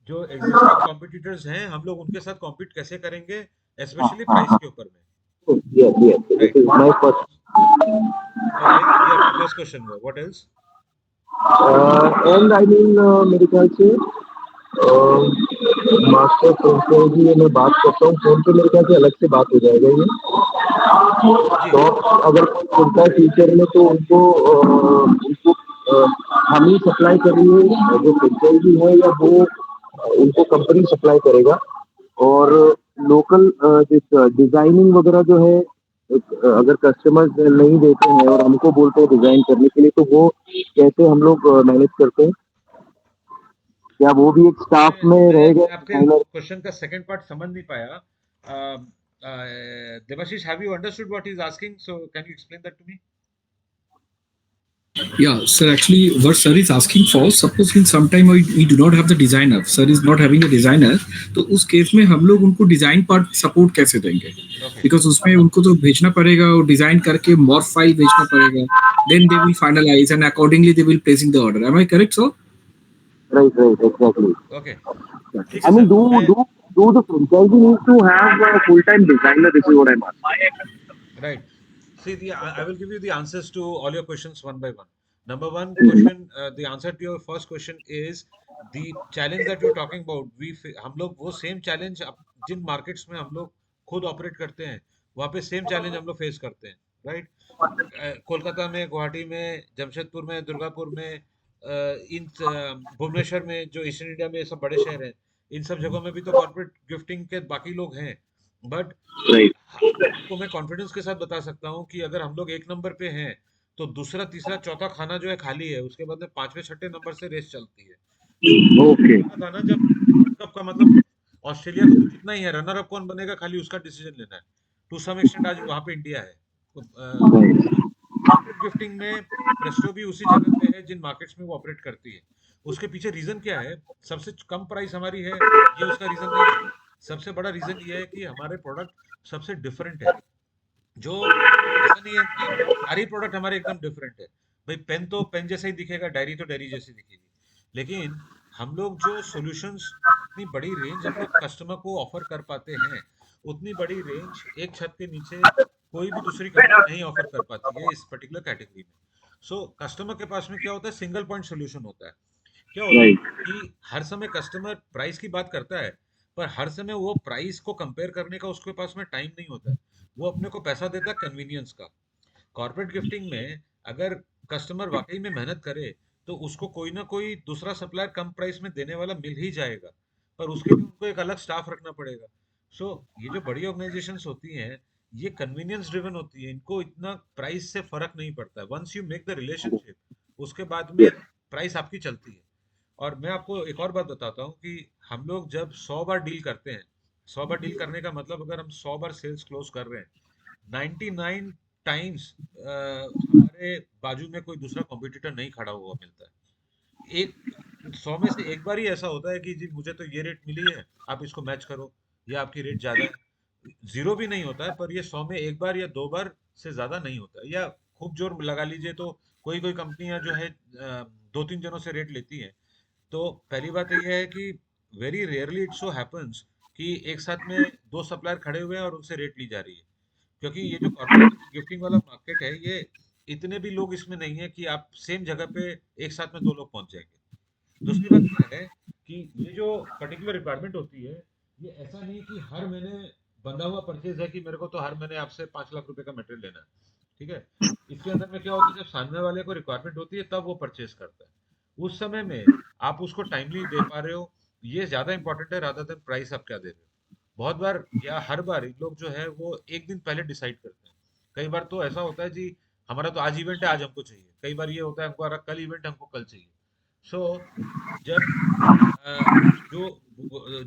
जो एग्जिस्टिंग कॉम्पिटिटर्स हैं, हम लोग उनके साथ कॉम्पीट कैसे करेंगे, स्पेशली प्राइस के ऊपर में। Yes yes, this right. Is my first. Okay, ये आपका फर्स्ट क्वेश्चन हुआ। What else? And I mean मेरे ख्याल से मास्टर फ्रेंचाइजी ये मैं बात करता हूँ फोन पे, मेरे ख्याल से अलग से बात हो जाएगा ये। जी। तो अगर कोई खुलता है फ्यूचर में तो उनको हम ही सप्लाई करेंगे, जो फ्रेंचाइजी है, या वो उनको कंपनी सप्लाई करेगा। और लोकल डिजाइनिंग वगैरह जो है, अगर कस्टमर्स नहीं देते हैं और हमको बोलते हैं डिजाइन करने के लिए, तो वो कैसे हम लोग मैनेज करते हैं? क्या वो भी एक स्टाफ में रहेगा मैं आपके डिजाइनर? क्वेश्चन का सेकंड पार्ट समझ नहीं पाया. Devashish, have you understood what he's asking? So can you explain that to me? Yeah, sir. Actually, what sir is asking for, suppose in some time we do not have the designer, sir is not having a designer, तो उस case में हम लोग उनको design part support कैसे देंगे? Okay. Because उसमें उनको तो भेजना पड़ेगा और डिजाइन करके मॉर्फ फाइल भेजना पड़ेगा. Then they will finalise and accordingly they will placing the order. Am I correct sir? Right right exactly. Okay. ठीक आई है मीन सर. मैं do the franchisee need to have a full time designer? This is what I'm asking. Right. See, I will give you the answers to all your questions one by one. Number one question, the answer to your first question is the challenge that you're talking about. हम लोग वो same challenge जिन markets में हम लोग खुद operate करते हैं, वहाँ पे सेम चैलेंज हम लोग फेस करते हैं, राइट? कोलकाता में, गुवाहाटी में, जमशेदपुर में, दुर्गापुर में, भुवनेश्वर में, जो ईस्टर्न इंडिया में सब बड़े शहर हैं, इन सब जगहों में भी तो कॉर्पोरेट गिफ्टिंग के बाकी लोग हैं. But Right. आपको मैं कॉन्फिडेंस के साथ बता सकता हूँ कि अगर हम लोग एक नंबर पे हैं, तो दूसरा तीसरा चौथा खाना जो है खाली है, उसके बाद में पांचवें छठे नंबर से रेस चलती है. Okay. था ना, जब वर्ल्ड कप का मतलब ऑस्ट्रेलिया को तो जीतना ही है, रनर अप कौन बनेगा खाली उसका डिसीजन लेना है. टू सम एक्सटेंट आज वहां पे इंडिया है. Right. कॉर्पोरेट गिफ्टिंग में प्रेस्टो भी उसी जगह पे है जिन मार्केट्स में वो ऑपरेट करती है. उसके पीछे रीजन क्या है? सबसे कम प्राइस हमारी है, ये उसका रीजन नहीं है. सबसे बड़ा रीजन ये है कि हमारे प्रोडक्ट सबसे डिफरेंट है. जो ऐसा नहीं है कि सारी प्रोडक्ट हमारे एकदम डिफरेंट है. भाई पेन तो पेन जैसा ही दिखेगा, डायरी तो डायरी जैसी दिखेगी, लेकिन हम लोग जो सॉल्यूशंस, इतनी बड़ी रेंज हम लोग कस्टमर को ऑफर कर पाते हैं, उतनी बड़ी रेंज एक छत के नीचे कोई भी दूसरी कंपनी नहीं ऑफर कर पाती है इस पर्टिकुलर कैटेगरी में. सो कस्टमर के पास में क्या होता है? सिंगल पॉइंट सोल्यूशन होता है. क्या होता Right. है कि हर समय कस्टमर प्राइस की बात करता है, पर हर समय वो प्राइस को कंपेयर करने का उसके पास में टाइम नहीं होता है. वो अपने को पैसा देता है कन्वीनियंस का. कॉर्पोरेट गिफ्टिंग में अगर कस्टमर वाकई में मेहनत करे, तो उसको कोई ना कोई दूसरा सप्लायर कम प्राइस में देने वाला मिल ही जाएगा, पर उसके लिए उनको एक अलग स्टाफ रखना पड़ेगा. सो ये जो बड़ी ऑर्गेनाइजेशंस होती हैं, ये कन्वीनियंस ड्रिवन होती है, इनको इतना प्राइस से फर्क नहीं पड़ता है. Once you make the relationship, उसके बाद में प्राइस आपकी चलती है. और मैं आपको एक और बात बताता हूँ कि हम लोग जब 100 बार डील करते हैं, 100 बार डील करने का मतलब अगर हम 100 बार सेल्स क्लोज कर रहे हैं, 99 टाइम्स हमारे बाजू में कोई दूसरा कॉम्पिटिटर नहीं खड़ा हुआ मिलता है. एक 100 में से एक बार ही ऐसा होता है कि जी मुझे तो ये रेट मिली है, आप इसको मैच करो, या आपकी रेट ज्यादा है. जीरो भी नहीं होता है, पर ये 100 में एक बार या दो बार से ज्यादा नहीं होता है. या खूब जोर लगा लीजिए तो कोई कोई कंपनियां जो है दो तीन जनों से रेट लेती हैं. तो पहली बात तो ये है कि very rarely it so happens कि एक साथ में दो सप्लायर खड़े हुए हैं और उनसे रेट ली जा रही है. क्योंकि ये जो कॉर्पोरेट गिफ्टिंग वाला मार्केट है, ये इतने भी लोग इसमें नहीं है कि आप सेम जगह पे एक साथ में दो लोग पहुंच जाएंगे. दूसरी बात क्या है कि ये जो पर्टिकुलर रिक्वायरमेंट होती है, ये ऐसा नहीं कि हर महीने बंधा हुआ परचेज है कि मेरे को तो हर महीने आपसे 5 लाख रुपए का मटेरियल लेना है. ठीक है. इसके अंदर में क्या होता है, जब सामने वाले को रिक्वायरमेंट होती है तब वो परचेज करता है. उस समय में आप उसको टाइमली दे पा रहे हो, ये ज्यादा इंपॉर्टेंट है रादर देन प्राइस आप क्या दे रहे हो. बहुत बार या हर बार इन लोग जो है वो एक दिन पहले डिसाइड करते हैं. कई बार तो ऐसा होता है जी, हमारा तो आज इवेंट है, आज हमको चाहिए. कई बार ये होता है हमारा कल इवेंट, हमको कल चाहिए. सो जब अ, जो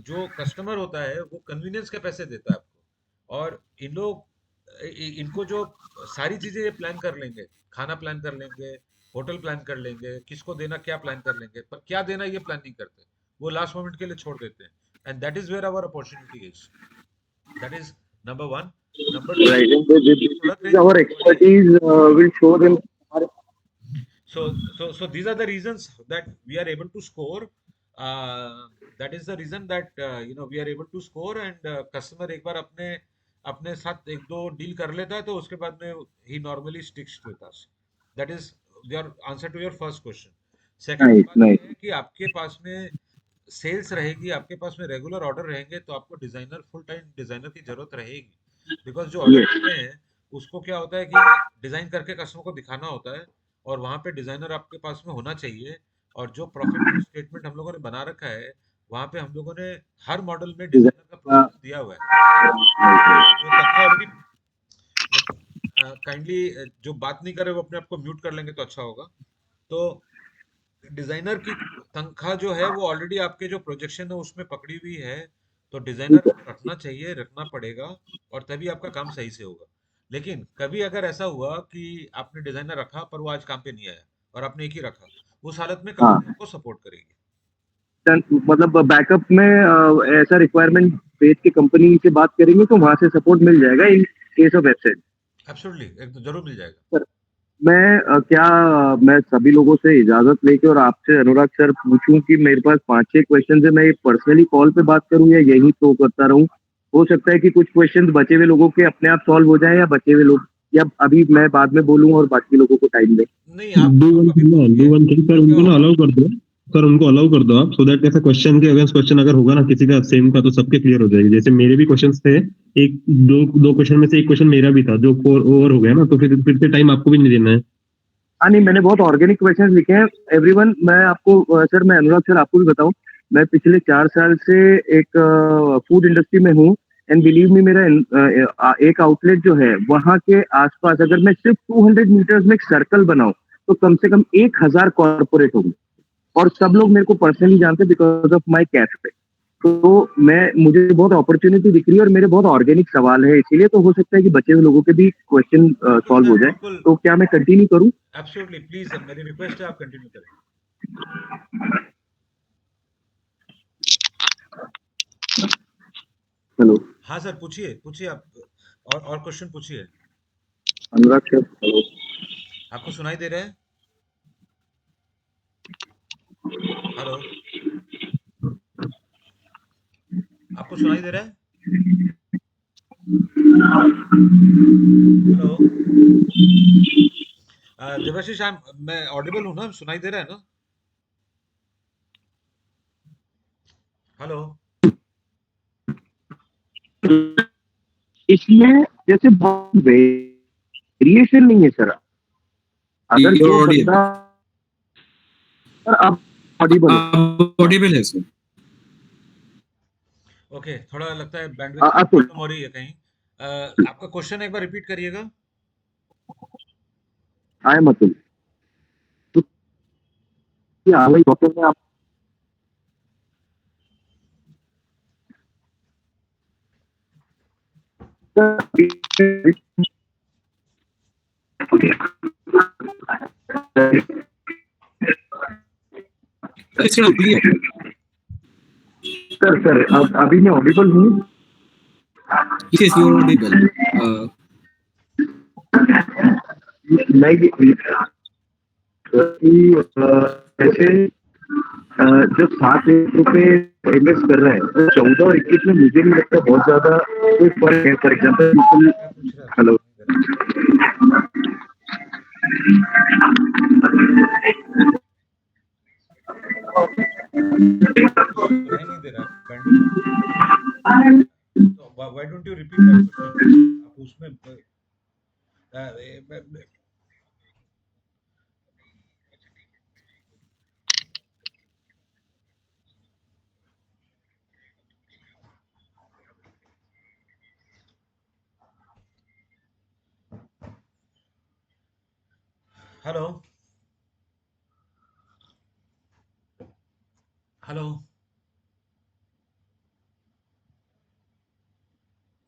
जो कस्टमर होता है वो कन्वीनियंस के पैसे देता है आपको. और इन लोग इनको जो सारी चीजें ये प्लान कर लेंगे, खाना प्लान कर लेंगे, होटल प्लान कर लेंगे, किसको देना क्या प्लान कर लेंगे, पर क्या देना ये प्लान नहीं करते. वो लास्ट मोमेंट के लिए छोड़ देते हैं. And that is where our opportunity is. That is number one. Number two, Right. And product this is range our बहुत बड़ी है. expertise. Will show them. So these are the reasons that we are able to score. That is the reason that we are able to score. And customer एक बार अपने अपने साथ एक दो deal कर लेता है, तो उसके बाद में he normally sticks with us. That is your answer to your first question. Second Nice, बात nice. यह है कि आपके पास में सेल्स रहेगी, आपके पास में रेगुलर ऑर्डर रहेंगे, तो आपको डिजाइनर, फुल टाइम डिजाइनर की जरूरत रहेगी. बिकॉज जो ऑर्डर Yes. लेते हैं उसको क्या होता है कि डिजाइन करके कस्टमर को दिखाना होता है, और वहां पे डिजाइनर आपके पास में होना चाहिए. और जो प्रॉफिट स्टेटमेंट हम लोगों ने बना रखा है, वहां पे हम लोगों ने हर मॉडल में डिजाइनर का हाँ, प्रोजेक्ट दिया हुआ है। वो तनख्वाह ऑलरेडी, काइंडली जो बात नहीं करे वो अपने आप को म्यूट कर लेंगे तो अच्छा होगा। तो डिजाइनर की तनख्वाह जो है वो ऑलरेडी आपके जो प्रोजेक्शन है उसमें पकड़ी हुई है। तो डिजाइनर ठीक है। को रखना चाहिए, रखना पड़ेगा, और तभी आपका काम सही से होगा। लेकिन कभी अगर ऐसा हुआ कि आपने डिजाइनर रखा पर वो आज काम पे नहीं आया और आपने एक ही रखा, उस हालत में हाँ, कंपनी आपको सपोर्ट करेगी। मतलब बैकअप में ऐसा रिक्वायरमेंट भेज के कंपनी से बात करेंगे तो वहां से सपोर्ट मिल जाएगा in case of absent. Absolutely, एक तो जरूर मिल जाएगा। सर, मैं सभी लोगों से इजाजत लेके और आपसे अनुराग सर पूछूं कि मेरे पास 5-6 क्वेश्चन है, मैं पर्सनली कॉल पे बात करूं या यही तो करता रहूं? हो सकता है कि कुछ क्वेश्चंस बचे हुए लोगों के अपने आप सॉल्व हो जाए, या बचे हुए लोग, या अभी मैं बाद में बोलूं और बाकी लोगों को टाइम दें। नहीं, डू आप वन अभी थिंग ना, डू पूछिए। वन थिंग सर, तो क्या उनको ना होगा? अलाउ कर दो। सर उनको अलाउ कर दो आप, सो दैट ऐसा क्वेश्चन के अगेंस्ट क्वेश्चन अगर होगा ना किसी का सेम का, तो सबके क्लियर हो जाएगी। जैसे मेरे भी क्वेश्चंस थे, एक दो दो क्वेश्चन में से एक क्वेश्चन मेरा भी था जो ओवर हो गया ना, तो फिर से टाइम आपको भी नहीं देना है। हाँ नहीं, मैंने बहुत ऑर्गेनिक क्वेश्चंस लिखे हैं। एवरीवन, मैं आपको सर, मैं अनुराग सर आपको भी बताऊं, मैं पिछले 4 साल से एक फूड इंडस्ट्री में हूँ। एंड बिलीव मी, मेरा एक आउटलेट जो है वहाँ के आसपास अगर मैं सिर्फ 200 मीटर्स में एक सर्कल बनाऊं तो कम से कम 1,000 कॉर्पोरेट होंगे। और सब लोग मेरे को पर्सनली जानते हैं बिकॉज ऑफ माई कैफे। तो मैं मुझे बहुत अपॉर्चुनिटी दिख रही है और मेरे बहुत ऑर्गेनिक सवाल है, इसीलिए तो हो सकता है कि बचे हुए लोगों के भी क्वेश्चन बिल्कुल सॉल्व हो सर, जाए। बिल्कुल। तो क्या मैं कंटिन्यू करूं? एब्सोल्युटली, प्लीज, मेरी रिक्वेस्ट है, आप कंटिन्यू करें। हेलो हाँ सर, पूछिए पूछिए आप। और क्वेश्चन पूछिए। अनुराग सर, हेलो। आपको सुनाई दे रहा है? हेलो? आपको सुनाई दे रहा है? हेलो? देवाशीष, मैं ऑडिबल हूँ ना? सुनाई दे रहा है ना? हेलो? इसमें जैसे बहुत वेरिएशन नहीं है सर। अगर You're जो बंदा, audible. सर आप ऑडिबल हो? आप ऑडिबल है सर. ओके, थोड़ा लगता है बैंडविड्थ की अतुल, प्रॉब्लम हो रही है कहीं। आपका क्वेश्चन एक बार रिपीट करिएगा। I am Atul. तो क्या वही डॉक्टर में आप It's not clear. सर अब अभी मैं ऑडिबल हूँ? Yes, you're audible. नहीं, ऐसे जो 7 लाख रुपए इन्वेस्ट कर रहे हैं तो 14 और 21 में मुझे नहीं लगता बहुत ज्यादा कोई फर्क है। For example people. क्या पूछ रहे हैं? आपको हेलो। सुनाई दे रहा है? आपको सुनाई नहीं दे रहा है, बैंडविड्थ में प्रॉब्लम है। तो why don't you repeat that question? आप उसमें हेलो? हेलो?